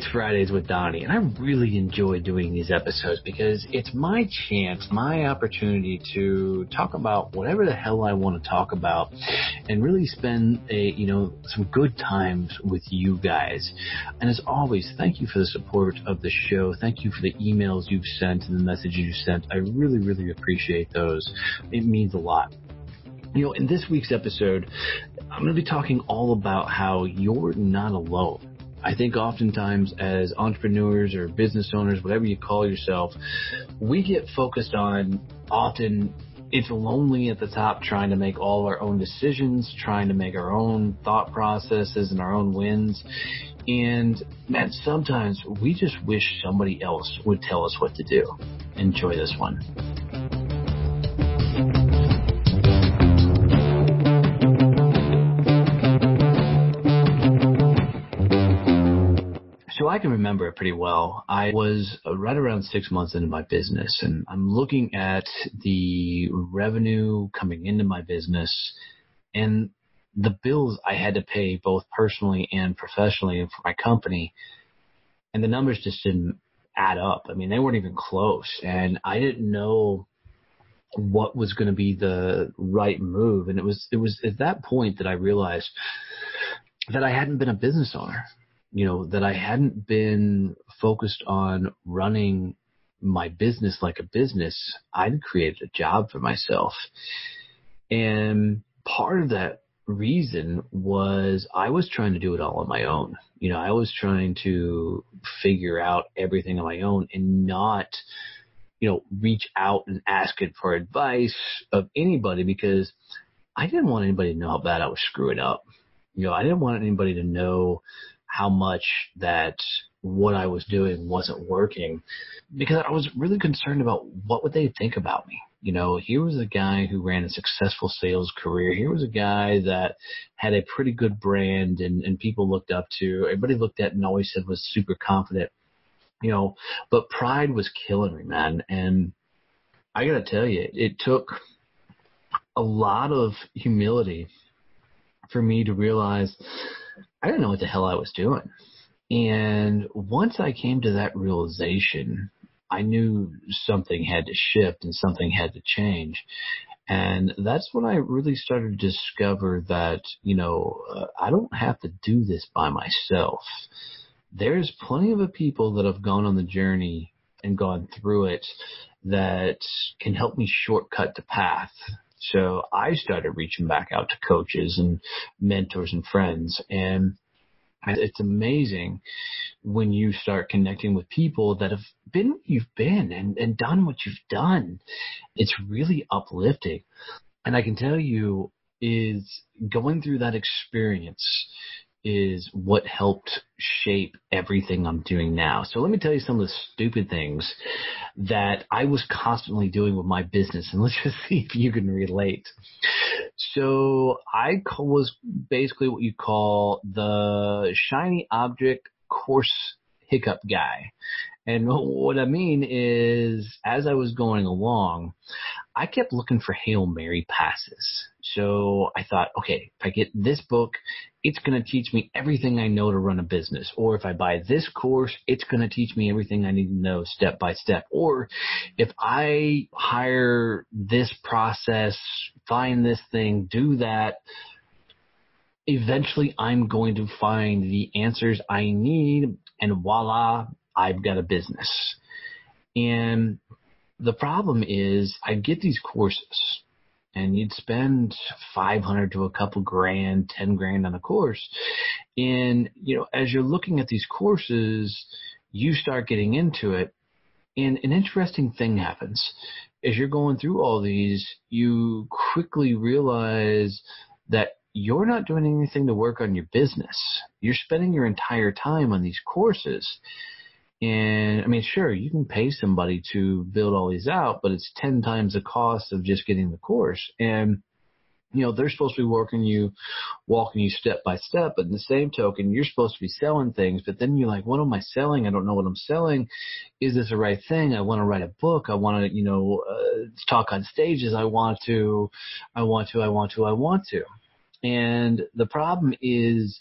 It's Fridays with Donnie, and I really enjoy doing these episodes because it's my chance, my opportunity to talk about whatever the hell I want to talk about and really spend some good times with you guys. And as always, thank you for the support of the show. Thank you for the emails you've sent and the messages you've sent. I really, really appreciate those. It means a lot. In this week's episode, I'm going to be talking all about how you're not alone. I think oftentimes as entrepreneurs or business owners, whatever you call yourself, we get focused on often it's lonely at the top trying to make all our own decisions, trying to make our own thought processes and our own wins. And man, sometimes we just wish somebody else would tell us what to do. Enjoy this one. So I can remember it pretty well. I was right around 6 months into my business, and I'm looking at the revenue coming into my business and the bills I had to pay both personally and professionally for my company, and the numbers just didn't add up. I mean, they weren't even close, and I didn't know what was going to be the right move. And it was at that point that I realized that I hadn't been a business owner. That I hadn't been focused on running my business like a business. I'd created a job for myself. And part of that reason was I was trying to do it all on my own. I was trying to figure out everything on my own and not, reach out and ask it for advice of anybody, because I didn't want anybody to know how bad I was screwing up. I didn't want anybody to know how much that what I was doing wasn't working, because I was really concerned about what would they think about me. Here was a guy who ran a successful sales career. Here was a guy that had a pretty good brand and people looked up to. Everybody looked at and always said was super confident, but pride was killing me, man. And I got to tell you, it took a lot of humility for me to realize I didn't know what the hell I was doing. And once I came to that realization, I knew something had to shift and something had to change. And that's when I really started to discover that, I don't have to do this by myself. There's plenty of people that have gone on the journey and gone through it that can help me shortcut the path. So I started reaching back out to coaches and mentors and friends. And it's amazing when you start connecting with people that have been where you've been and done what you've done. It's really uplifting. And I can tell you is going through that experience is what helped shape everything I'm doing now. So let me tell you some of the stupid things that I was constantly doing with my business, and let's just see if you can relate. So I was basically what you call the shiny object course hiccup guy. And what I mean is, as I was going along, I kept looking for Hail Mary passes. So I thought, okay, if I get this book, it's going to teach me everything I know to run a business. Or if I buy this course, it's going to teach me everything I need to know step by step. Or if I hire this process, find this thing, do that, eventually I'm going to find the answers I need, and voila, I've got a business. And the problem is I'd get these courses and you'd spend $500 to a couple grand, $10,000 on a course. And, as you're looking at these courses, you start getting into it. And an interesting thing happens. As you're going through all these, you quickly realize that you're not doing anything to work on your business. You're spending your entire time on these courses. And I mean, sure, you can pay somebody to build all these out, but it's 10 times the cost of just getting the course. And, they're supposed to be walking you step by step, but in the same token, you're supposed to be selling things, but then you're like, what am I selling? I don't know what I'm selling. Is this the right thing? I want to write a book. I want to, talk on stages. I want to. And the problem is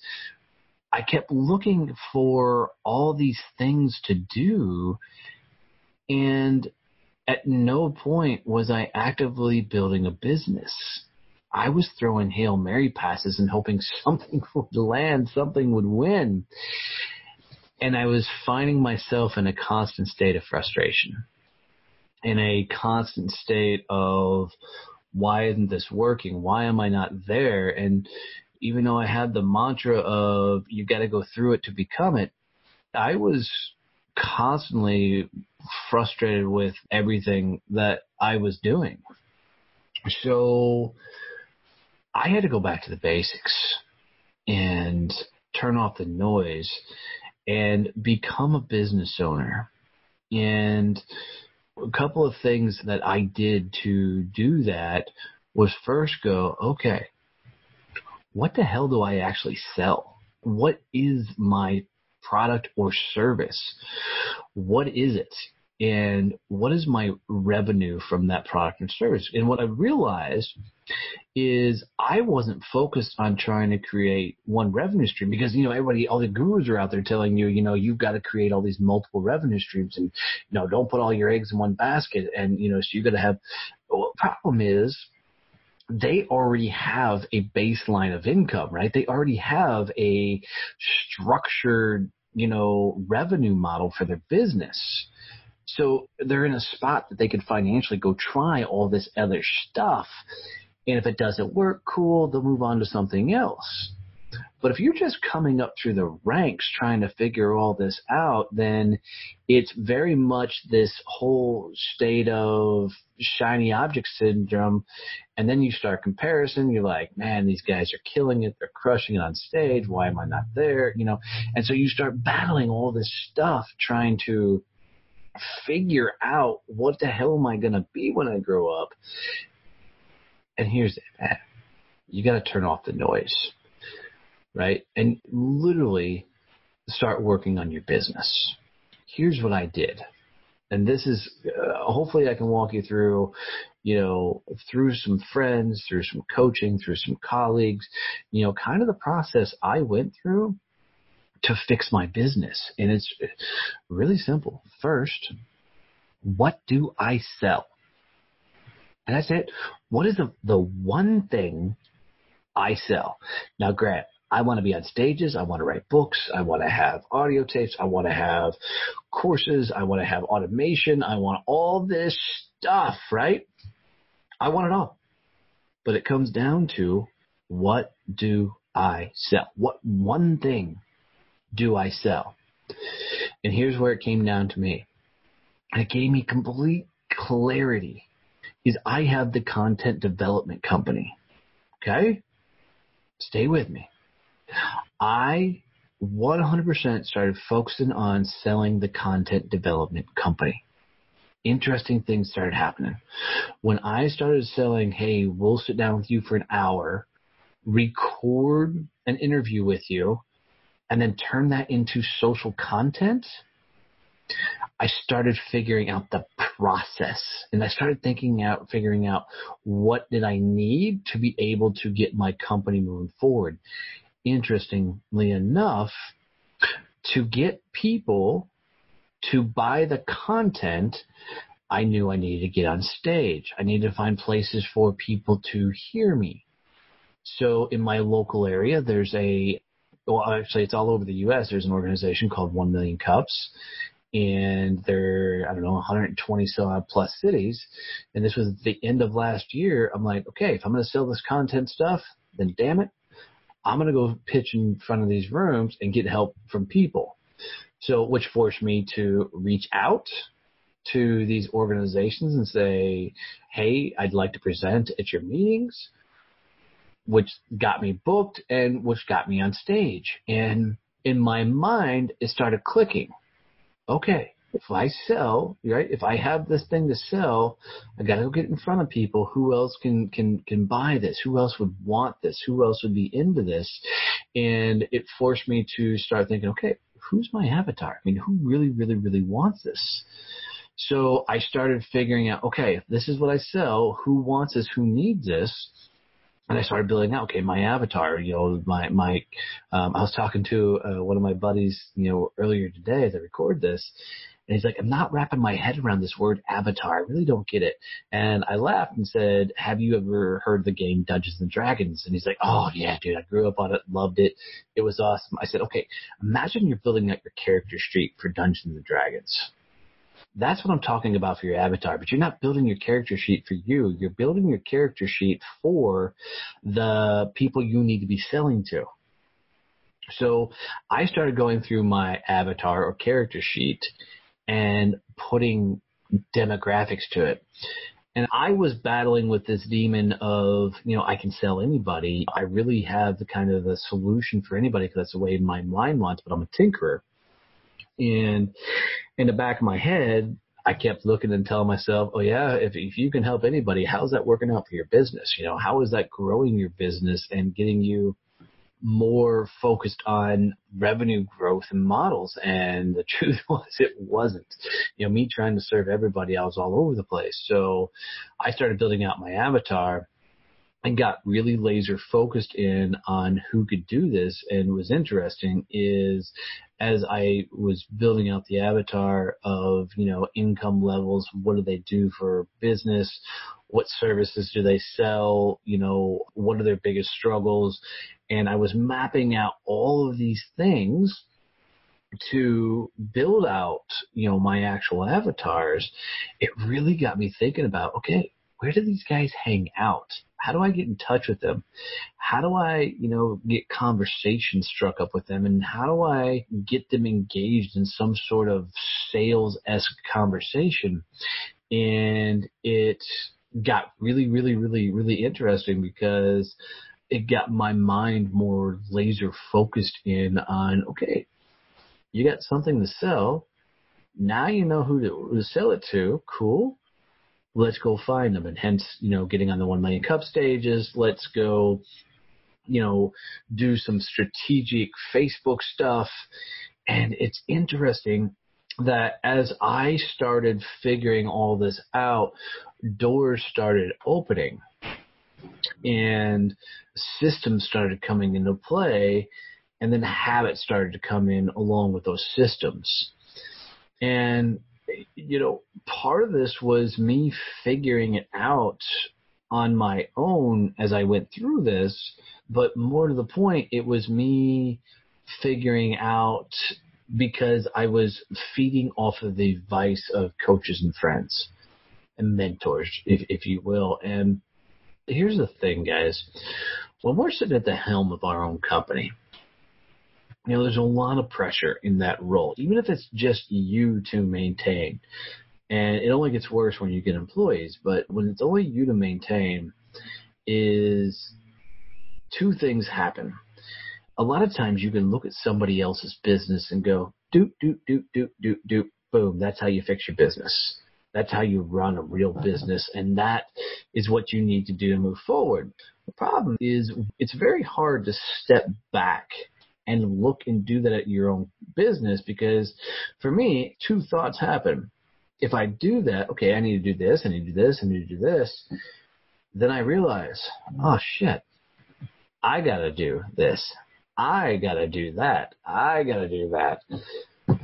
I kept looking for all these things to do, and at no point was I actively building a business. I was throwing Hail Mary passes and hoping something would land, something would win. And I was finding myself in a constant state of frustration, in a constant state of, why isn't this working? Why am I not there? And even though I had the mantra of you got to go through it to become it, I was constantly frustrated with everything that I was doing. So I had to go back to the basics and turn off the noise and become a business owner. And a couple of things that I did to do that was first go, okay, what the hell do I actually sell? What is my product or service? What is it? And what is my revenue from that product and service? And what I realized is I wasn't focused on trying to create one revenue stream because, everybody, all the gurus are out there telling you, you've got to create all these multiple revenue streams and, don't put all your eggs in one basket. And, so you got to have, well, the problem is, they already have a baseline of income, right? They already have a structured, revenue model for their business. So they're in a spot that they could financially go try all this other stuff. And if it doesn't work, cool, they'll move on to something else. But if you're just coming up through the ranks trying to figure all this out, then it's very much this whole state of shiny object syndrome. And then you start comparison. You're like, man, these guys are killing it. They're crushing it on stage. Why am I not there? And so you start battling all this stuff, trying to figure out what the hell am I going to be when I grow up. And here's it, man. You got to turn off the noise. Right? And literally start working on your business. Here's what I did. And this is, hopefully I can walk you through, through some friends, through some coaching, through some colleagues, kind of the process I went through to fix my business. And it's really simple. First, what do I sell? And that's it. What is the one thing I sell? Now, Grant, I want to be on stages. I want to write books. I want to have audio tapes. I want to have courses. I want to have automation. I want all this stuff, right? I want it all. But it comes down to, what do I sell? What one thing do I sell? And here's where it came down to me. And it gave me complete clarity. Is I have the content development company. Okay? Stay with me. I 100% started focusing on selling the content development company. Interesting things started happening. When I started selling, hey, we'll sit down with you for an hour, record an interview with you, and then turn that into social content, I started figuring out the process. And I started figuring out what did I need to be able to get my company moving forward. Interestingly enough, to get people to buy the content, I knew I needed to get on stage. I needed to find places for people to hear me. So in my local area, actually it's all over the U.S. There's an organization called 1 Million Cups. And they're, 120 plus cities. And this was at the end of last year. I'm like, okay, if I'm going to sell this content stuff, then damn it, I'm going to go pitch in front of these rooms and get help from people. So, which forced me to reach out to these organizations and say, hey, I'd like to present at your meetings, which got me booked and which got me on stage. And in my mind, it started clicking. Okay, if I sell, right, if I have this thing to sell, I got to go get in front of people. Who else can buy this? Who else would want this? Who else would be into this? And it forced me to start thinking, okay, who's my avatar? I mean, who really, really, really wants this? So I started figuring out, okay, if this is what I sell, who wants this? Who needs this? And I started building out, okay, my avatar, I was talking to one of my buddies, earlier today as I record this, and he's like, I'm not wrapping my head around this word avatar. I really don't get it. And I laughed and said, have you ever heard the game Dungeons and Dragons? And he's like, oh yeah, dude, I grew up on it, loved it. It was awesome. I said, okay, imagine you're building out your character sheet for Dungeons and Dragons. That's what I'm talking about for your avatar, but you're not building your character sheet for you. You're building your character sheet for the people you need to be selling to. So I started going through my avatar or character sheet and putting demographics to it. And I was battling with this demon of, I can sell anybody. I really have the kind of the solution for anybody because that's the way my mind wants, but I'm a tinkerer. And in the back of my head, I kept looking and telling myself, oh yeah, if you can help anybody, how's that working out for your business? How is that growing your business and getting you more focused on revenue growth and models? And the truth was it wasn't. Me trying to serve everybody, I was all over the place. So I started building out my avatar and got really laser focused in on who could do this. And what was interesting is as I was building out the avatar of, income levels, what do they do for business? What services do they sell? What are their biggest struggles? And I was mapping out all of these things to build out, my actual avatars. It really got me thinking about, okay, where do these guys hang out? How do I get in touch with them? How do I, get conversation struck up with them? And how do I get them engaged in some sort of sales-esque conversation? And it got really, really, really, really interesting because it got my mind more laser focused in on, okay, you got something to sell. Now you know who to sell it to. Cool. Let's go find them. And hence, getting on the 1 million cup stages. Let's go, do some strategic Facebook stuff. And it's interesting that as I started figuring all this out, doors started opening and systems started coming into play, and then habits started to come in along with those systems. And part of this was me figuring it out on my own as I went through this, but more to the point, it was me figuring out because I was feeding off of the advice of coaches and friends and mentors, if you will. And here's the thing, guys. When we're sitting at the helm of our own company, there's a lot of pressure in that role, even if it's just you to maintain. And it only gets worse when you get employees. But when it's only you to maintain, is two things happen. A lot of times you can look at somebody else's business and go, doop, doop, doop, doop, doop, doop, boom. That's how you fix your business. That's how you run a real business. And that is what you need to do to move forward. The problem is it's very hard to step back and look and do that at your own business, because for me, two thoughts happen. If I do that, okay, I need to do this, I need to do this, I need to do this, then I realize, oh shit, I gotta do this, I gotta do that, I gotta do that.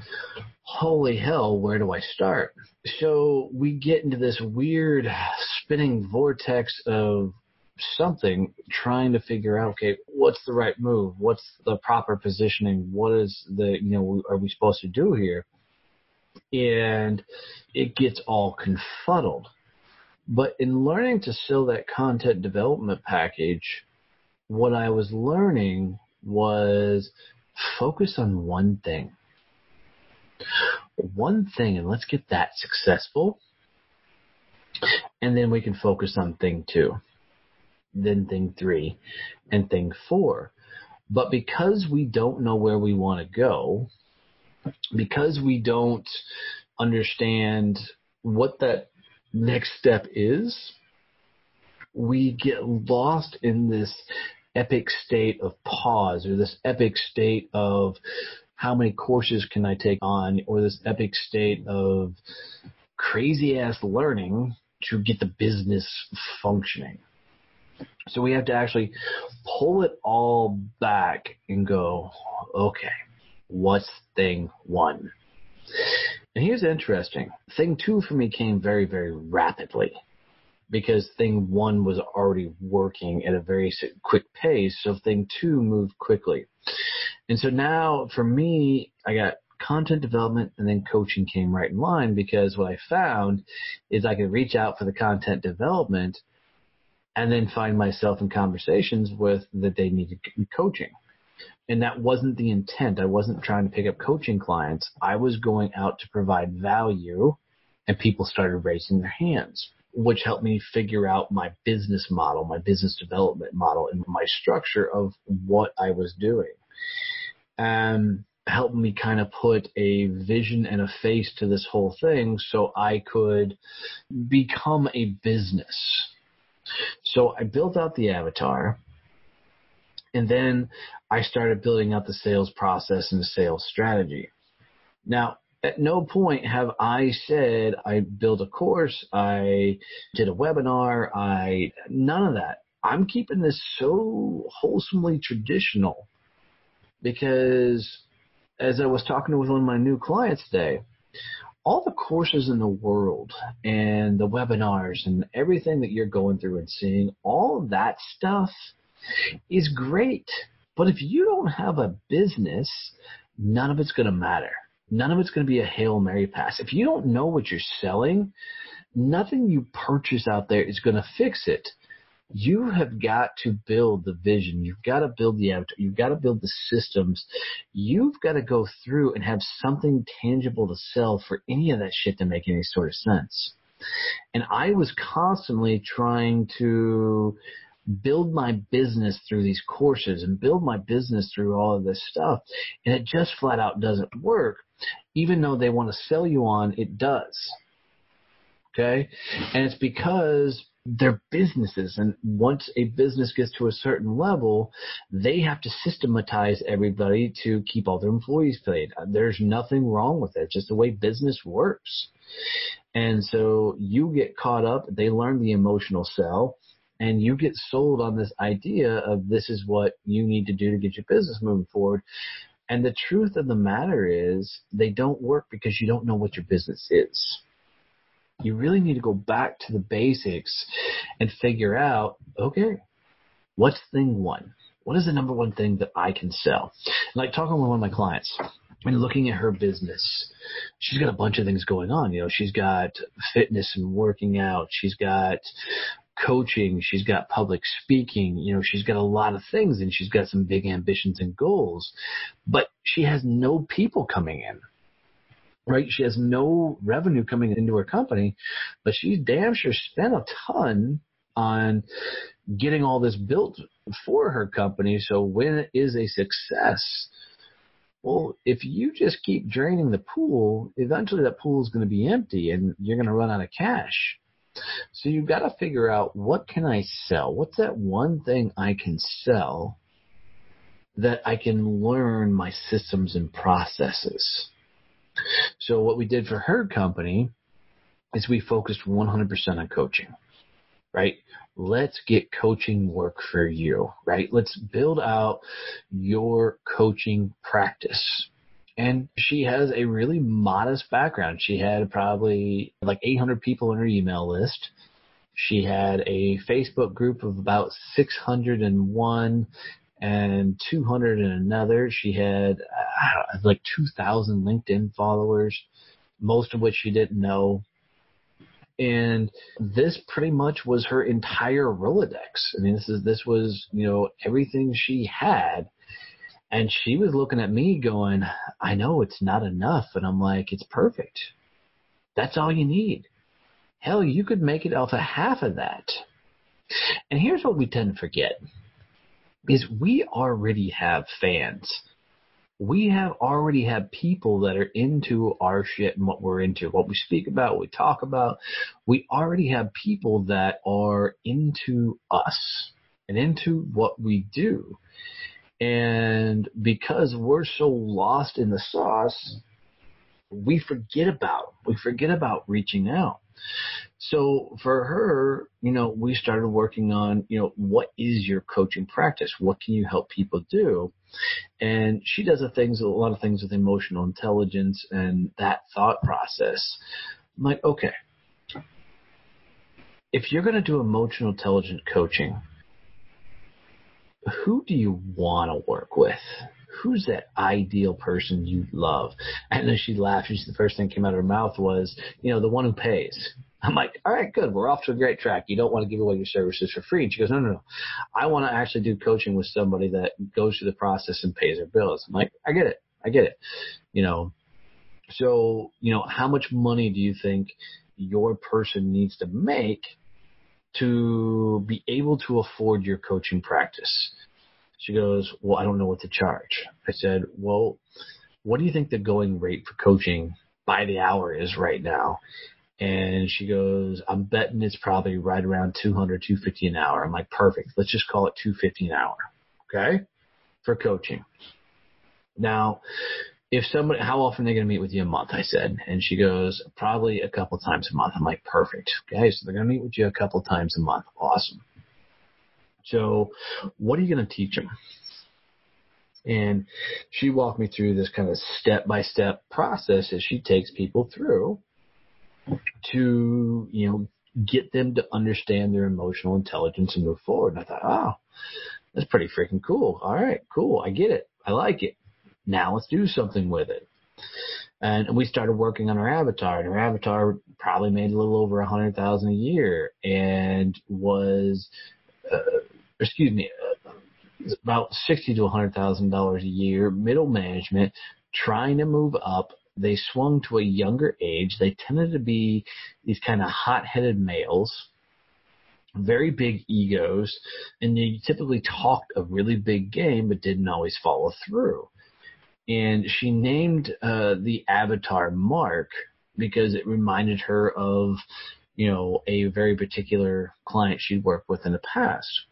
Holy hell, where do I start? So we get into this weird spinning vortex of something, trying to figure out, okay, what's the right move? What's the proper positioning? What is are we supposed to do here? And it gets all confuddled. But in learning to sell that content development package, what I was learning was focus on one thing. One thing, and let's get that successful. And then we can focus on thing 2. Then thing 3, and thing 4. But because we don't know where we want to go, because we don't understand what that next step is, we get lost in this epic state of pause, or this epic state of how many courses can I take on, or this epic state of crazy ass learning to get the business functioning. So we have to actually pull it all back and go, okay, what's thing one? And here's interesting. Thing two for me came very, very rapidly because thing one was already working at a very quick pace. So thing two moved quickly. And so now for me, I got content development and then coaching came right in line, because what I found is I could reach out for the content development and then find myself in conversations with that they needed coaching. And that wasn't the intent. I wasn't trying to pick up coaching clients. I was going out to provide value, and people started raising their hands, which helped me figure out my business model, my business development model, and my structure of what I was doing. And helped me kind of put a vision and a face to this whole thing so I could become a business. So I built out the avatar, and then I started building out the sales process and the sales strategy. Now, at no point have I said I built a course, I did a webinar, none of that. I'm keeping this so wholesomely traditional because as I was talking with one of my new clients today, all the courses in the world and the webinars and everything that you're going through and seeing, all of that stuff is great. But if you don't have a business, none of it's going to matter. None of it's going to be a Hail Mary pass. If you don't know what you're selling, nothing you purchase out there is going to fix it. You have got to build the vision. You've got to build the avatar. You've got to build the systems. You've got to go through and have something tangible to sell for any of that shit to make any sort of sense. And I was constantly trying to build my business through these courses and build my business through all of this stuff. And it just flat out doesn't work. Even though they want to sell you on, it does. Okay? And it's because they're businesses, and once a business gets to a certain level, they have to systematize everybody to keep all their employees paid. There's nothing wrong with it. It's just the way business works. And so you get caught up, they learn the emotional sell, and you get sold on this idea of this is what you need to do to get your business moving forward. And the truth of the matter is they don't work because you don't know what your business is. You really need to go back to the basics and figure out, okay, what's thing one? What is the number one thing that I can sell? Like talking with one of my clients and looking at her business, she's got a bunch of things going on. You know, she's got fitness and working out. She's got coaching. She's got public speaking. You know, she's got a lot of things, and she's got some big ambitions and goals, but she has no people coming in. Right? She has no revenue coming into her company, but she's damn sure spent a ton on getting all this built for her company. So when it is a success, well, if you just keep draining the pool, eventually that pool is going to be empty and you're going to run out of cash. So you've got to figure out, what can I sell? What's that one thing I can sell that I can learn my systems and processes? So what we did for her company is we focused 100% on coaching, right? Let's get coaching work for you, right? Let's build out your coaching practice. And she has a really modest background. She had probably like 800 people in her email list. She had a Facebook group of about 601 and 200 in another. She had like 2,000 LinkedIn followers, most of which she didn't know. And this pretty much was her entire Rolodex. I mean, this was, you know, everything she had. And she was looking at me going, I know it's not enough. And I'm like, it's perfect. That's all you need. Hell, you could make it off of half of that. And here's what we tend to forget. Is we already have fans. We already have people that are into our shit and what we're into, what we speak about, what we talk about. We already have people that are into us and into what we do. And because we're so lost in the sauce, we forget about. We forget about reaching out. So for her, we started working on, what is your coaching practice? What can you help people do? And she does a lot of things with emotional intelligence and that thought process. I'm like, okay, if you're going to do emotional intelligence coaching, who do you want to work with? Who's that ideal person you love? And then she laughed. The first thing that came out of her mouth was, the one who pays. I'm like, all right, good. We're off to a great track. You don't want to give away your services for free. And she goes, no. I want to actually do coaching with somebody that goes through the process and pays their bills. I'm like, I get it. So, how much money do you think your person needs to make to be able to afford your coaching practice? She goes, well, I don't know what to charge. I said, well, what do you think the going rate for coaching by the hour is right now? And she goes, I'm betting it's probably right around $200, $250 an hour. I'm like, perfect. Let's just call it $250 an hour. Okay. For coaching. Now, how often are they going to meet with you a month? I said, and she goes, probably a couple times a month. I'm like, perfect. Okay. So they're going to meet with you a couple times a month. Awesome. So what are you going to teach them? And she walked me through this kind of step-by-step process as she takes people through to, get them to understand their emotional intelligence and move forward. And I thought, oh, that's pretty freaking cool. All right, cool. I get it. I like it. Now let's do something with it. And we started working on her avatar, and her avatar probably made a little over $100,000 a year and was, about $60,000 to $100,000 a year, middle management, trying to move up. They swung to a younger age. They tended to be these kind of hot-headed males, very big egos, and they typically talked a really big game but didn't always follow through. And she named the avatar Mark because it reminded her of, a very particular client she'd worked with in the past.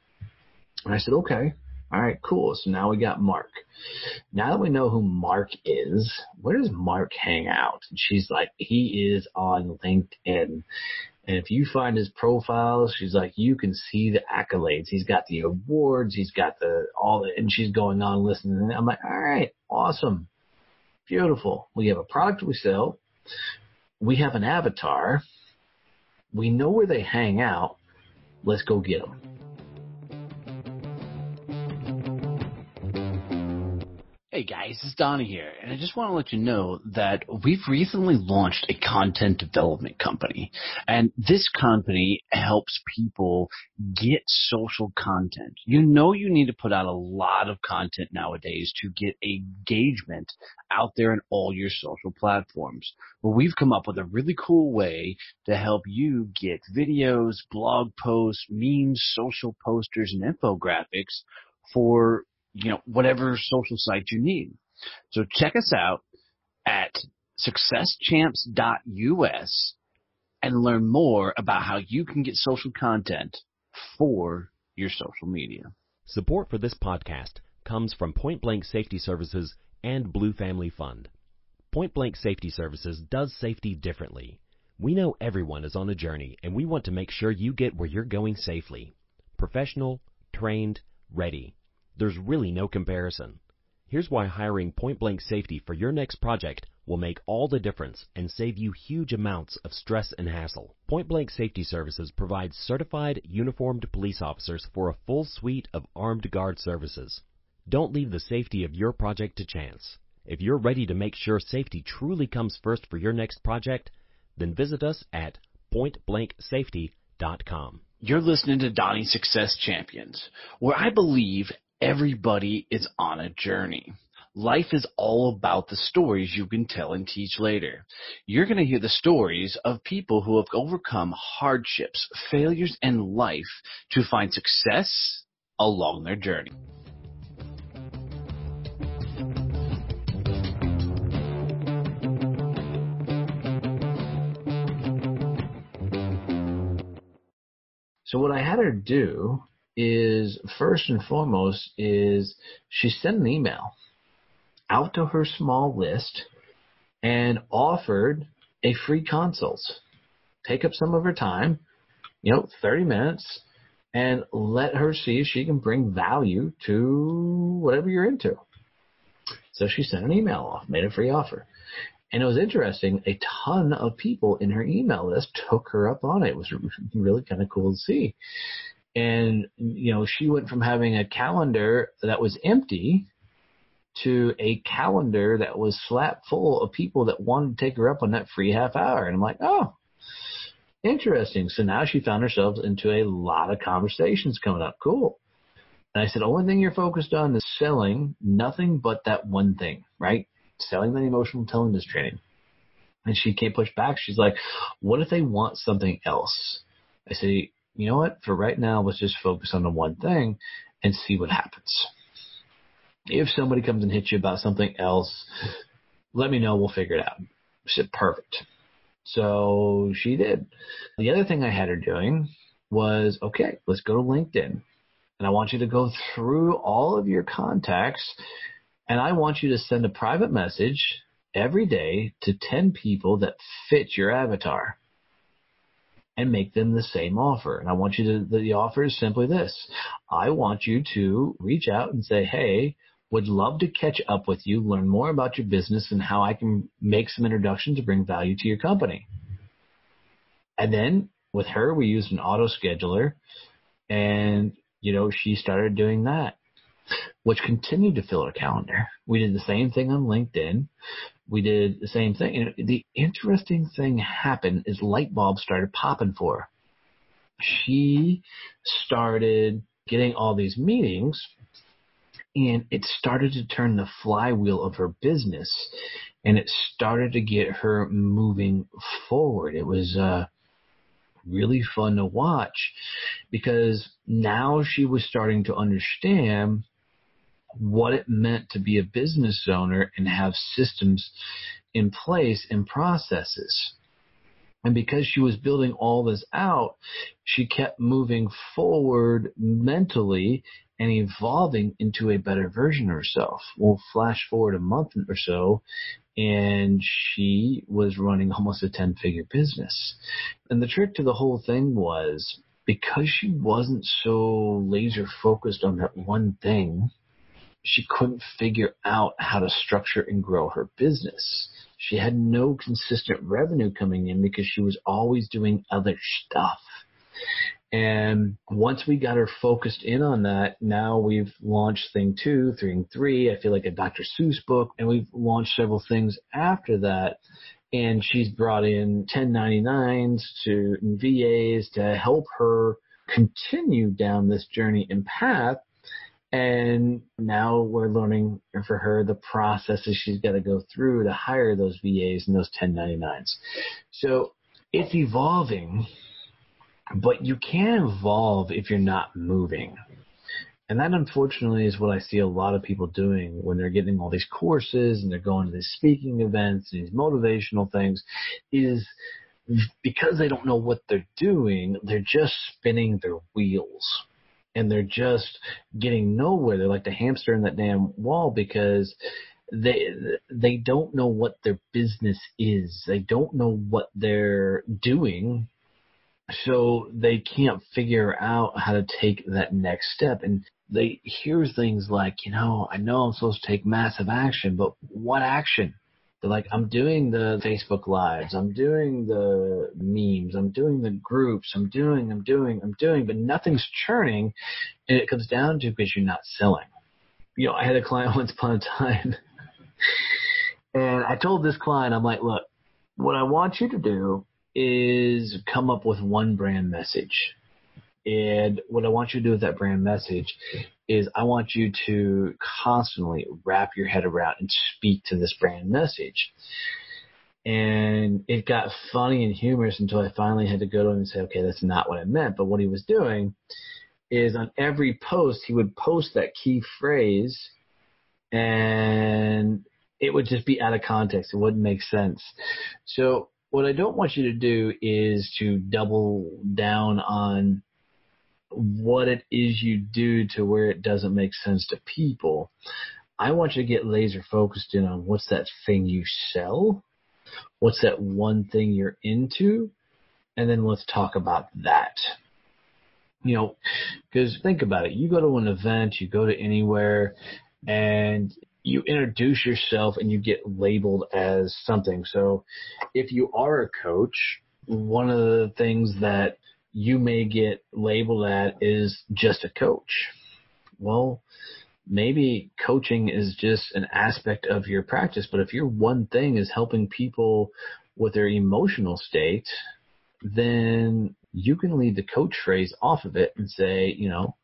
And I said, okay, all right, cool. So now we got Mark. Now that we know who Mark is, where does Mark hang out? And she's like, he is on LinkedIn. And if you find his profile, she's like, you can see the accolades. He's got the awards. He's got and she's going on listening. And I'm like, all right, awesome. Beautiful. We have a product we sell. We have an avatar. We know where they hang out. Let's go get them. Hey guys, it's Donnie here, and I just want to let you know that we've recently launched a content development company, and this company helps people get social content. You need to put out a lot of content nowadays to get engagement out there in all your social platforms. But we've come up with a really cool way to help you get videos, blog posts, memes, social posters, and infographics for whatever social site you need. So check us out at successchamps.us and learn more about how you can get social content for your social media. Support for this podcast comes from Point Blank Safety Services and Blue Family Fund. Point Blank Safety Services does safety differently. We know everyone is on a journey, and we want to make sure you get where you're going safely. Professional, trained, ready. There's really no comparison. Here's why hiring Point Blank Safety for your next project will make all the difference and save you huge amounts of stress and hassle. Point Blank Safety Services provides certified, uniformed police officers for a full suite of armed guard services. Don't leave the safety of your project to chance. If you're ready to make sure safety truly comes first for your next project, then visit us at pointblanksafety.com. You're listening to Donnie Success Champions, where I believe everybody is on a journey. Life is all about the stories you can tell and teach later. You're going to hear the stories of people who have overcome hardships, failures in life to find success along their journey. So what I had her do is, first and foremost, is she sent an email out to her small list and offered a free consult. Take up some of her time, 30 minutes, and let her see if she can bring value to whatever you're into. So she sent an email off, made a free offer. And it was interesting. A ton of people in her email list took her up on it. It was really kind of cool to see. And, she went from having a calendar that was empty to a calendar that was slap full of people that wanted to take her up on that free half hour. And I'm like, oh, interesting. So now she found herself into a lot of conversations coming up. Cool. And I said, only thing you're focused on is selling, nothing but that one thing, right? Selling that emotional intelligence training. And she can't push back. She's like, what if they want something else? I say, you know what? For right now, let's just focus on the one thing and see what happens. If somebody comes and hits you about something else, let me know. We'll figure it out. She said, perfect. So she did. The other thing I had her doing was, okay, let's go to LinkedIn. And I want you to go through all of your contacts, and I want you to send a private message every day to 10 people that fit your avatar and make them the same offer. And I want you to, the offer is simply this. I want you to reach out and say, hey, would love to catch up with you, learn more about your business and how I can make some introductions to bring value to your company. And then with her, we used an auto scheduler, and, she started doing that, which continued to fill her calendar. We did the same thing on LinkedIn. We did the same thing. And the interesting thing happened is light bulbs started popping for her. She started getting all these meetings, and it started to turn the flywheel of her business, and it started to get her moving forward. It was really fun to watch because now she was starting to understand what it meant to be a business owner and have systems in place and processes. And because she was building all this out, she kept moving forward mentally and evolving into a better version of herself. We'll flash forward a month or so, and she was running almost a 10-figure business. And the trick to the whole thing was, because she wasn't so laser focused on that one thing, she couldn't figure out how to structure and grow her business. She had no consistent revenue coming in because she was always doing other stuff. And once we got her focused in on that, now we've launched thing 2, 3, and 3. I feel like a Dr. Seuss book, and we've launched several things after that. And she's brought in 1099s and VAs to help her continue down this journey and path. And now we're learning for her the processes she's got to go through to hire those VAs and those 1099s. So it's evolving, but you can't evolve if you're not moving. And that, unfortunately, is what I see a lot of people doing when they're getting all these courses and they're going to these speaking events and these motivational things, is because they don't know what they're doing, they're just spinning their wheels. And they're just getting nowhere. They're like the hamster in that damn wall because they don't know what their business is. They don't know what they're doing. So they can't figure out how to take that next step. And they hear things like, I know I'm supposed to take massive action, but what action? They're like, I'm doing the Facebook Lives, I'm doing the memes, I'm doing the groups, I'm doing, but nothing's churning, and it comes down to because you're not selling. I had a client once upon a time, and I told this client, I'm like, look, what I want you to do is come up with one brand message. And what I want you to do with that brand message is I want you to constantly wrap your head around and speak to this brand message. And it got funny and humorous until I finally had to go to him and say, okay, that's not what I meant. But what he was doing is on every post, he would post that key phrase and it would just be out of context. It wouldn't make sense. So what I don't want you to do is to double down on what it is you do to where it doesn't make sense to people. I want you to get laser focused in on what's that thing you sell What's that one thing you're into? And then let's talk about that. Because think about it. You go to an event, you go to anywhere, and you introduce yourself and you get labeled as something. So if you are a coach, one of the things that you may get labeled at is just a coach. Well, maybe coaching is just an aspect of your practice, but if your one thing is helping people with their emotional state, then you can leave the coach phrase off of it and say,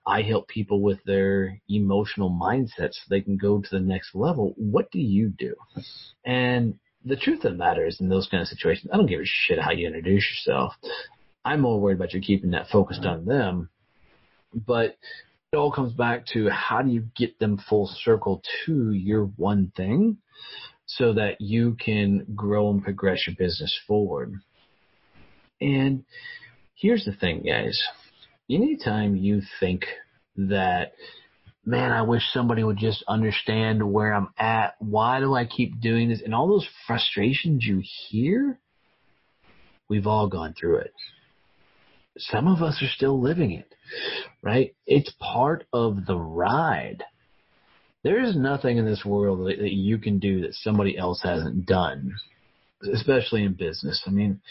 I help people with their emotional mindset so they can go to the next level. What do you do? And the truth of the matter is, in those kind of situations, I don't give a shit how you introduce yourself. I'm more worried about you keeping that focused on them. But it all comes back to, how do you get them full circle to your one thing so that you can grow and progress your business forward? And here's the thing, guys. Anytime you think that, man, I wish somebody would just understand where I'm at, why do I keep doing this, and all those frustrations you hear, we've all gone through it. Some of us are still living it, right? It's part of the ride. There is nothing in this world that you can do that somebody else hasn't done, especially in business. I mean,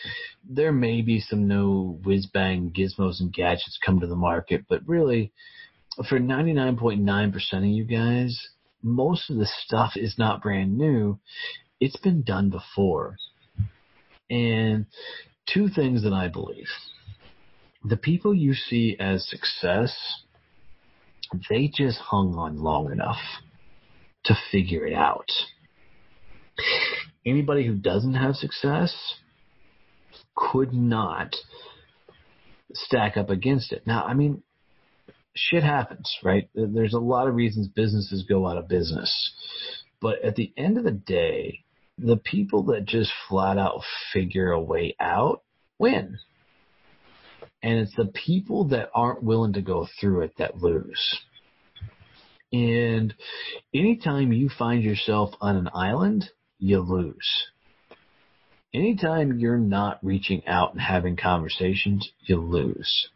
there may be some no whiz-bang gizmos and gadgets come to the market, but really, for 99.9% of you guys, most of the stuff is not brand new. It's been done before. And two things that I believe. The people you see as success, they just hung on long enough to figure it out. Anybody who doesn't have success could not stack up against it. Now, I mean, shit happens, right? There's a lot of reasons businesses go out of business. But at the end of the day, the people that just flat out figure a way out win. And it's the people that aren't willing to go through it that lose. And anytime you find yourself on an island, you lose. Anytime you're not reaching out and having conversations, you lose.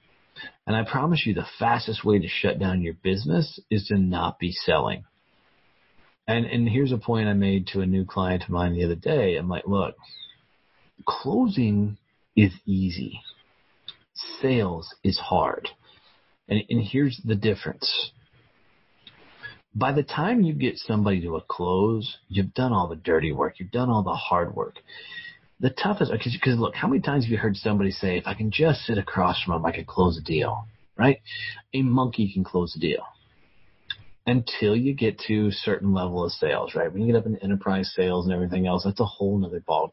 And I promise you, the fastest way to shut down your business is to not be selling. And here's a point I made to a new client of mine the other day. I'm like, look, closing is easy. Sales is hard. And here's the difference. By the time you get somebody to a close, you've done all the dirty work. You've done all the hard work. The toughest, because look, how many times have you heard somebody say, if I can just sit across from them, I can close a deal, right? A monkey can close a deal until you get to a certain level of sales, right? When you get up in enterprise sales and everything else, that's a whole nother ballgame.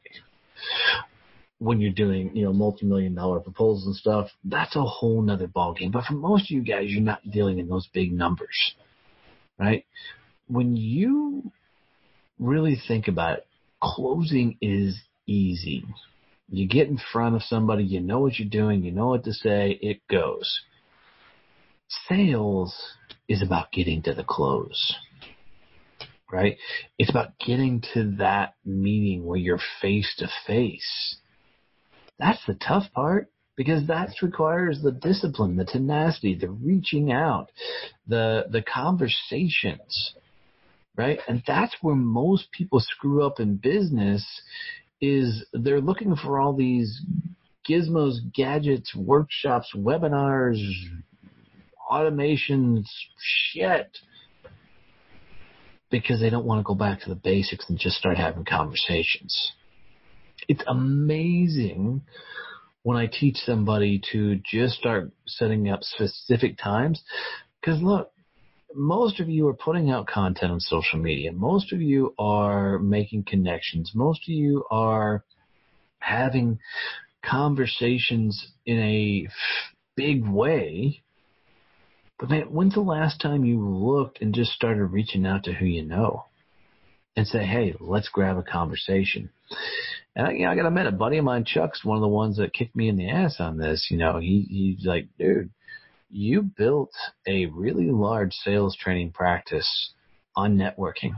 When you're doing, multi-million-dollar proposals and stuff, that's a whole nother ballgame. But for most of you guys, you're not dealing in those big numbers, right? When you really think about it, closing is easy. You get in front of somebody, you know what you're doing, you know what to say, it goes. Sales is about getting to the close, right? It's about getting to that meeting where you're face to face. That's the tough part, because that requires the discipline, the tenacity, the reaching out, the conversations, right? And that's where most people screw up in business, is they're looking for all these gizmos, gadgets, workshops, webinars, automations, shit, because they don't want to go back to the basics and just start having conversations. It's amazing when I teach somebody to just start setting up specific times, because look, most of you are putting out content on social media. Most of you are making connections. Most of you are having conversations in a big way. But man, when's the last time you looked and just started reaching out to who you know and say, hey, let's grab a conversation? And I got to admit, a buddy of mine, Chuck's one of the ones that kicked me in the ass on this. He's like, dude, you built a really large sales training practice on networking.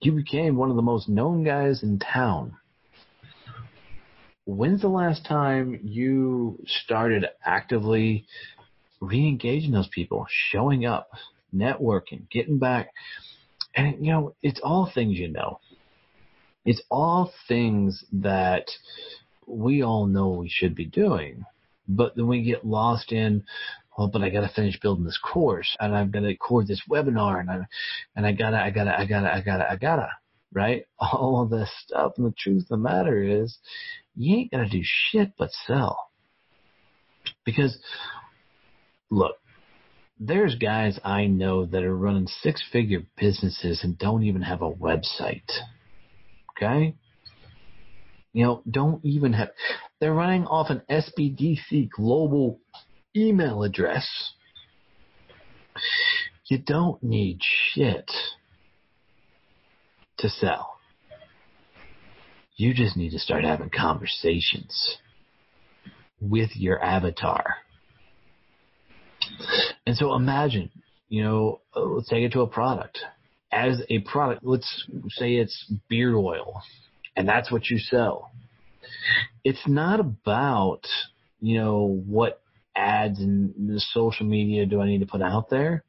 You became one of the most known guys in town when's the last time you started actively re-engaging those people, showing up, networking, getting back? And, it's all things It's all things that we all know we should be doing. But then we get lost in, but I got to finish building this course, and I've got to record this webinar, and I gotta, right? All of this stuff. And the truth of the matter is, you ain't got to do shit but sell. Because, look, there's guys I know that are running 6-figure businesses and don't even have a website. Okay? Don't even have, they're running off an SBDC global email address. You don't need shit to sell. You just need to start having conversations with your avatar. And so imagine, let's take it to a product. As a product, let's say it's beard oil, and that's what you sell. It's not about, what ads and the social media do I need to put out there.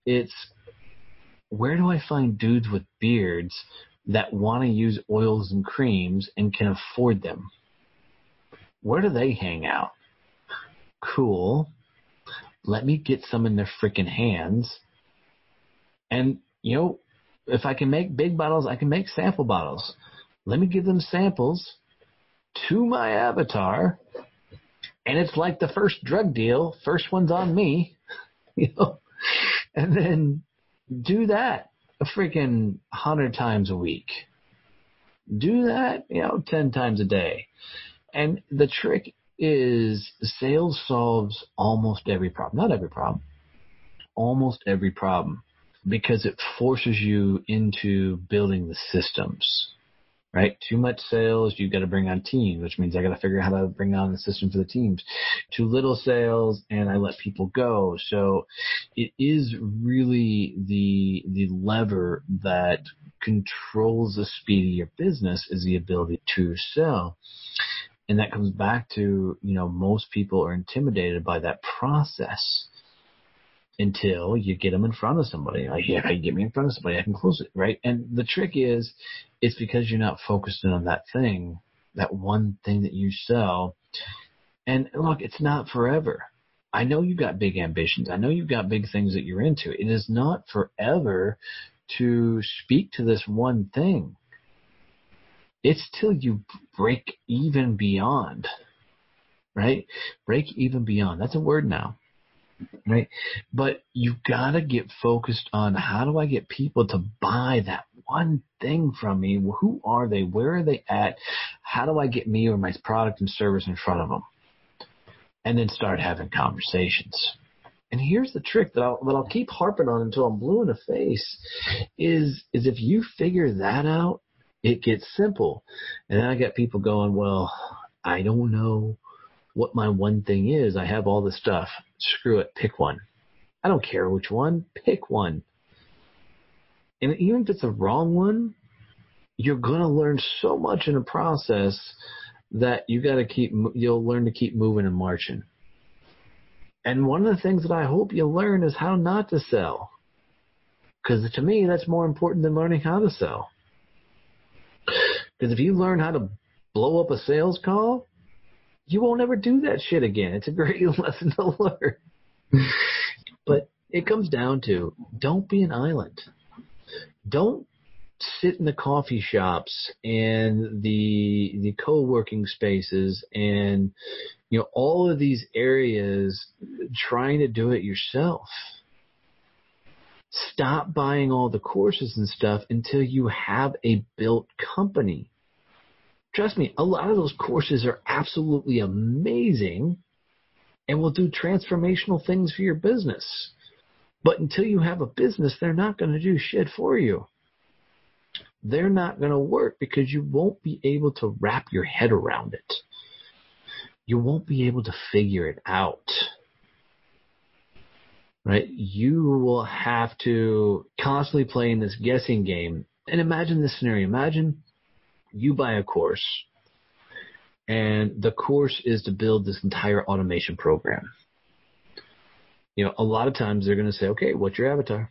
It's, where do I find dudes with beards that want to use oils and creams and can afford them? Where do they hang out? Cool. Let me get some in their freaking hands. And, if I can make big bottles, I can make sample bottles. Let me give them samples to my avatar. And it's like the first drug deal. First one's on me. And then do that a freaking 100 times a week. Do that, 10 times a day. And the trick is, sales solves almost every problem. Not every problem. Almost every problem. Because it forces you into building the systems, right? Too much sales, you've got to bring on teams, which means I got to figure out how to bring on the system for the teams. Too little sales, and I let people go. So it is really the lever that controls the speed of your business is the ability to sell. And that comes back to, most people are intimidated by that process. Until you get them in front of somebody. Like, yeah, you get me in front of somebody, I can close it, right? And the trick is, it's because you're not focused on that thing, that one thing that you sell. And look, it's not forever. I know you've got big ambitions. I know you've got big things that you're into. It is not forever to speak to this one thing. It's till you break even beyond, right? Break even beyond. That's a word now. Right. But you've got to get focused on, how do I get people to buy that one thing from me? Who are they? Where are they at? How do I get me or my product and service in front of them? And then start having conversations. And here's the trick that I'll keep harping on until I'm blue in the face is if you figure that out, it gets simple. And then I got people going, well, I don't know what my one thing is. I have all this stuff. Screw it. Pick one. I don't care which one. Pick one. And even if it's the wrong one, you're going to learn so much in the process that you'll learn to keep moving and marching. And one of the things that I hope you learn is how not to sell. Because to me, that's more important than learning how to sell. Because if you learn how to blow up a sales call, you won't ever do that shit again. It's a great lesson to learn. But it comes down to, don't be an island. Don't sit in the coffee shops and the co-working spaces and all of these areas trying to do it yourself. Stop buying all the courses and stuff until you have a built company. Trust me, a lot of those courses are absolutely amazing and will do transformational things for your business. But until you have a business, they're not going to do shit for you. They're not going to work because you won't be able to wrap your head around it. You won't be able to figure it out. Right? You will have to constantly play in this guessing game. And imagine this scenario. Imagine you buy a course And the course is to build this entire automation program. A lot of times they're going to say, okay, what's your avatar?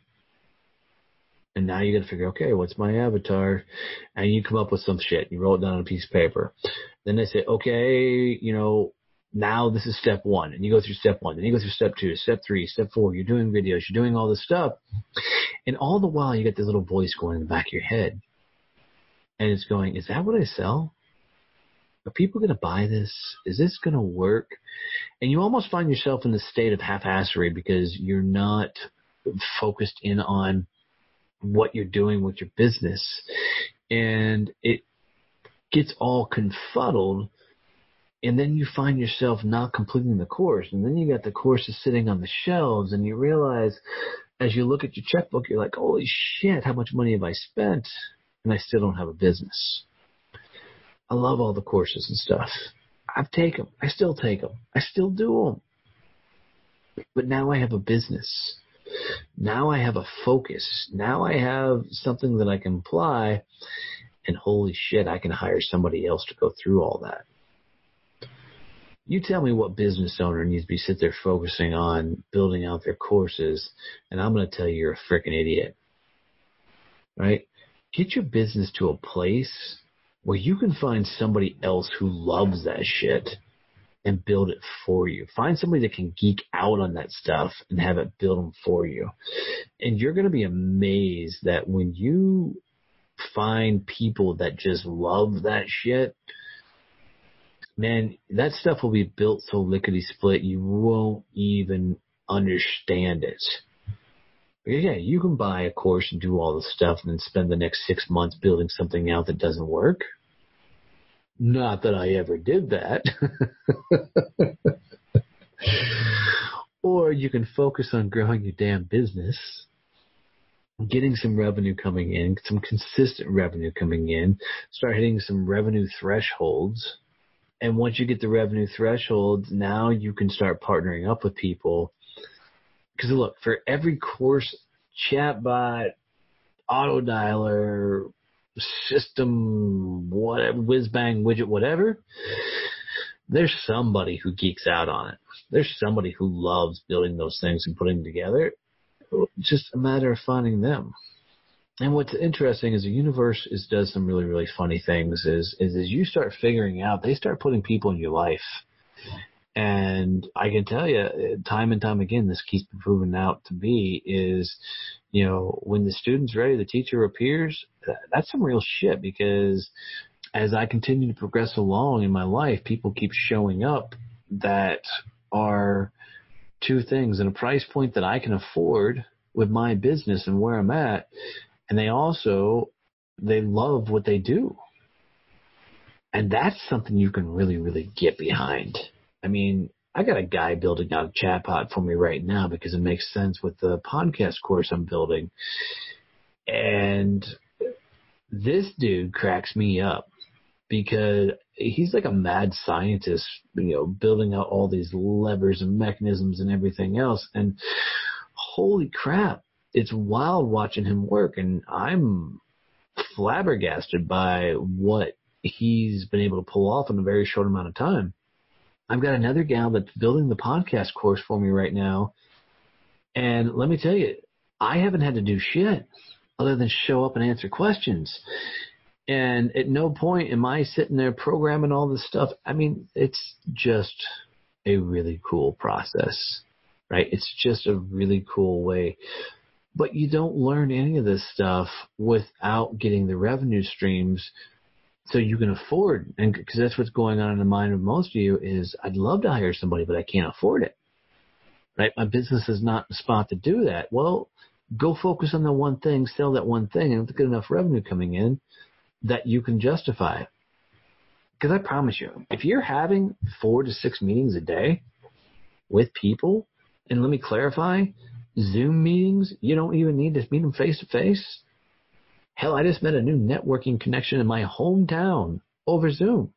And now you got to figure, okay, what's my avatar? And you come up with some shit. You roll it down on a piece of paper. Then they say, okay, now this is step 1. And you go through step 1. Then you go through step 2, step 3, step 4. You're doing videos. You're doing all this stuff. And all the while you get this little voice going in the back of your head. And it's going, is that what I sell? Are people going to buy this? Is this going to work? And you almost find yourself in the state of half-assery because you're not focused in on what you're doing with your business. And it gets all confuddled. And then you find yourself not completing the course. And then you got the courses sitting on the shelves. And you realize as you look at your checkbook, you're like, holy shit, how much money have I spent? And I still don't have a business. I love all the courses and stuff. I've taken them. I still take them. I still do them. But now I have a business. Now I have a focus. Now I have something that I can apply. And holy shit, I can hire somebody else to go through all that. You tell me what business owner needs to be sit there focusing on building out their courses, and I'm going to tell you you're a freaking idiot. Right? Get your business to a place where you can find somebody else who loves that shit and build it for you. Find somebody that can geek out on that stuff and have it build them for you. And you're going to be amazed that when you find people that just love that shit, man, that stuff will be built so lickety-split you won't even understand it. Yeah, you can buy a course and do all the stuff and then spend the next 6 months building something out that doesn't work. Not that I ever did that. Or you can focus on growing your damn business, getting some revenue coming in, some consistent revenue coming in, start hitting some revenue thresholds. And once you get the revenue thresholds, now you can start partnering up with people. Because look, for every course, chatbot, auto dialer, system, whatever, whiz bang widget, whatever, there's somebody who geeks out on it. There's somebody who loves building those things and putting them together. It's just a matter of finding them. And what's interesting is the universe does some really, really funny things is as you start figuring out, they start putting people in your life. And I can tell you, time and time again, this keeps proven out to be is, when the student's ready, the teacher appears. That's some real shit because as I continue to progress along in my life, people keep showing up that are two things, and a price point that I can afford with my business and where I'm at. And they love what they do. And that's something you can really, really get behind. I mean, I got a guy building out a chatbot for me right now because it makes sense with the podcast course I'm building. And this dude cracks me up because he's like a mad scientist, building out all these levers and mechanisms and everything else. And holy crap, it's wild watching him work. And I'm flabbergasted by what he's been able to pull off in a very short amount of time. I've got another gal that's building the podcast course for me right now. And let me tell you, I haven't had to do shit other than show up and answer questions. And at no point am I sitting there programming all this stuff. I mean, it's just a really cool process, right? It's just a really cool way. But you don't learn any of this stuff without getting the revenue streams so you can afford, and because that's what's going on in the mind of most of you is I'd love to hire somebody, but I can't afford it, right? My business is not the spot to do that. Well, go focus on the one thing, sell that one thing, and get enough revenue coming in that you can justify it. Because I promise you, if you're having 4 to 6 meetings a day with people, and let me clarify, Zoom meetings, you don't even need to meet them face to face. Hell, I just met a new networking connection in my hometown over Zoom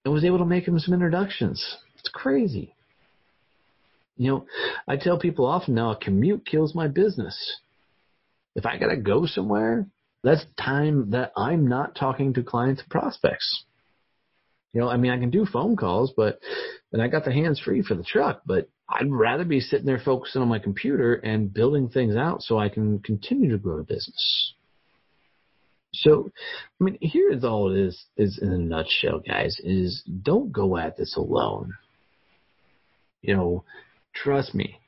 and was able to make him some introductions. It's crazy. I tell people often now a commute kills my business. If I got to go somewhere, that's time that I'm not talking to clients and prospects. I mean, I can do phone calls, and I got the hands free for the truck, but I'd rather be sitting there focusing on my computer and building things out so I can continue to grow the business. So, I mean, here's all it is in a nutshell, guys, is don't go at this alone. Trust me,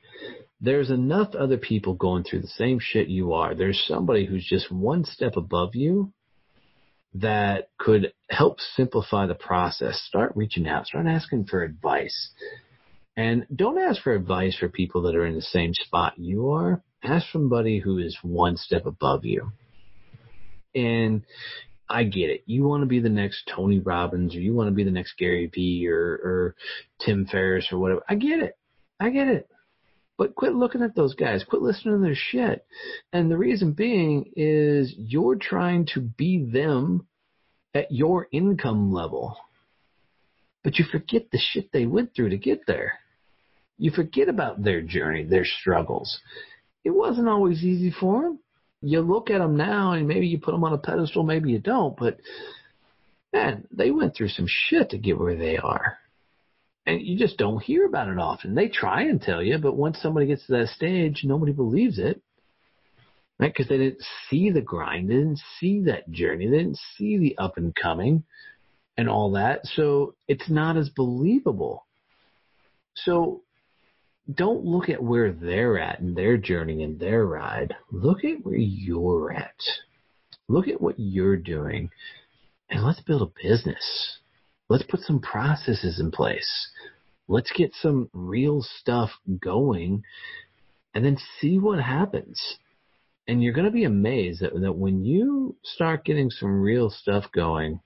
there's enough other people going through the same shit you are. There's somebody who's just one step above you that could help simplify the process. Start reaching out. Start asking for advice. And don't ask for advice for people that are in the same spot you are. Ask somebody who is one step above you. And I get it. You want to be the next Tony Robbins, or you want to be the next Gary Vee or Tim Ferriss or whatever. I get it. But quit looking at those guys. Quit listening to their shit. And the reason being is you're trying to be them at your income level. But you forget the shit they went through to get there. You forget about their journey, their struggles. It wasn't always easy for them. You look at them now and maybe you put them on a pedestal, maybe you don't. But, man, they went through some shit to get where they are. And you just don't hear about it often. They try and tell you, but once somebody gets to that stage, nobody believes it, right? Because they didn't see the grind. They didn't see that journey. They didn't see the up and coming and all that. So it's not as believable. So don't look at where they're at in their journey and their ride. Look at where you're at. Look at what you're doing, and let's build a business. Let's put some processes in place. Let's get some real stuff going and then see what happens. And you're going to be amazed that when you start getting some real stuff going,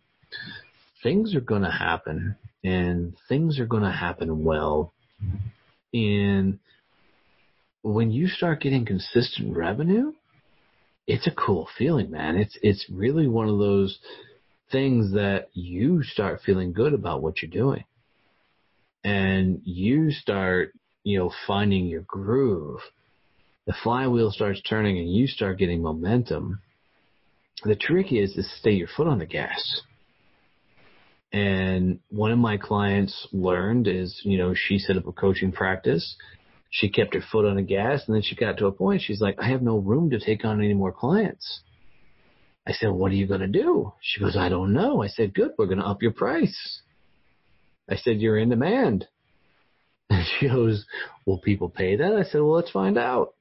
things are going to happen, and things are going to happen well. And when you start getting consistent revenue, it's a cool feeling, man. It's really one of those things that you start feeling good about what you're doing. And you start, finding your groove. The flywheel starts turning and you start getting momentum. The trick is to stay your foot on the gas. And one of my clients learned is, she set up a coaching practice. She kept her foot on the gas, and then she got to a point, she's like, I have no room to take on any more clients. I said, what are you going to do? She goes, I don't know. I said, good, we're going to up your price. I said, you're in demand. And she goes, will people pay that? I said, well, let's find out.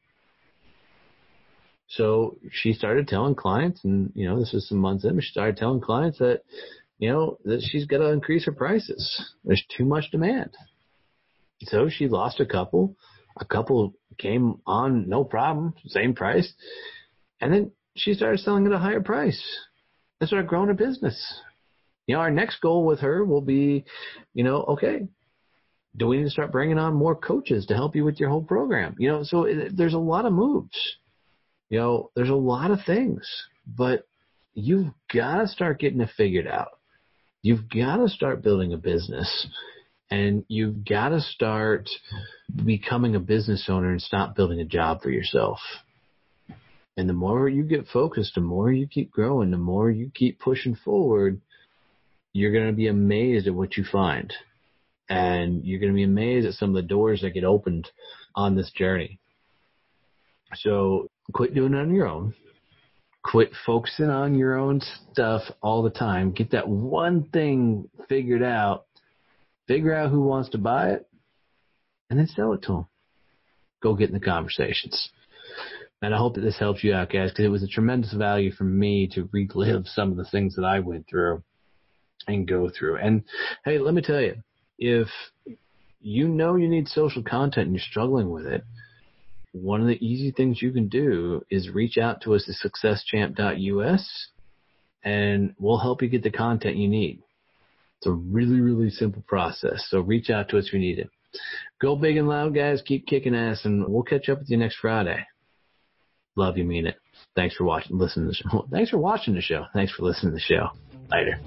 So she started telling clients, and, this was some months in, but she started telling clients that, that she's got to increase her prices. There's too much demand. So she lost a couple. A couple came on, no problem, same price. And then she started selling at a higher price and started growing her business. Our next goal with her will be, okay, do we need to start bringing on more coaches to help you with your whole program? So there's a lot of moves. There's a lot of things, but you've got to start getting it figured out. You've got to start building a business, and you've got to start becoming a business owner and stop building a job for yourself. And the more you get focused, the more you keep growing, the more you keep pushing forward, you're going to be amazed at what you find. And you're going to be amazed at some of the doors that get opened on this journey. So quit doing it on your own. Quit focusing on your own stuff all the time. Get that one thing figured out. Figure out who wants to buy it, and then sell it to them. Go get in the conversations. And I hope that this helps you out, guys, because it was a tremendous value for me to relive some of the things that I went through and go through. And, hey, let me tell you, if you need social content and you're struggling with it, one of the easy things you can do is reach out to us at successchamp.us, and we'll help you get the content you need. It's a really, really simple process. So reach out to us if you need it. Go big and loud, guys. Keep kicking ass, and we'll catch up with you next Friday. Love you, mean it. Thanks for listening to the show. Thanks for watching the show. Thanks for listening to the show. Later.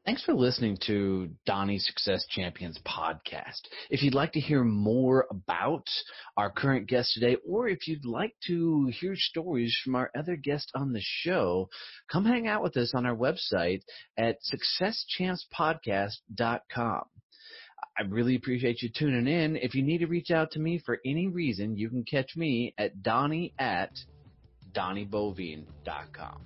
Thanks for listening to Donnie Success Champions podcast. If you'd like to hear more about our current guest today, or if you'd like to hear stories from our other guests on the show, come hang out with us on our website at successchampspodcast.com. I really appreciate you tuning in. If you need to reach out to me for any reason, you can catch me at Donnie@DonnieBoivin.com.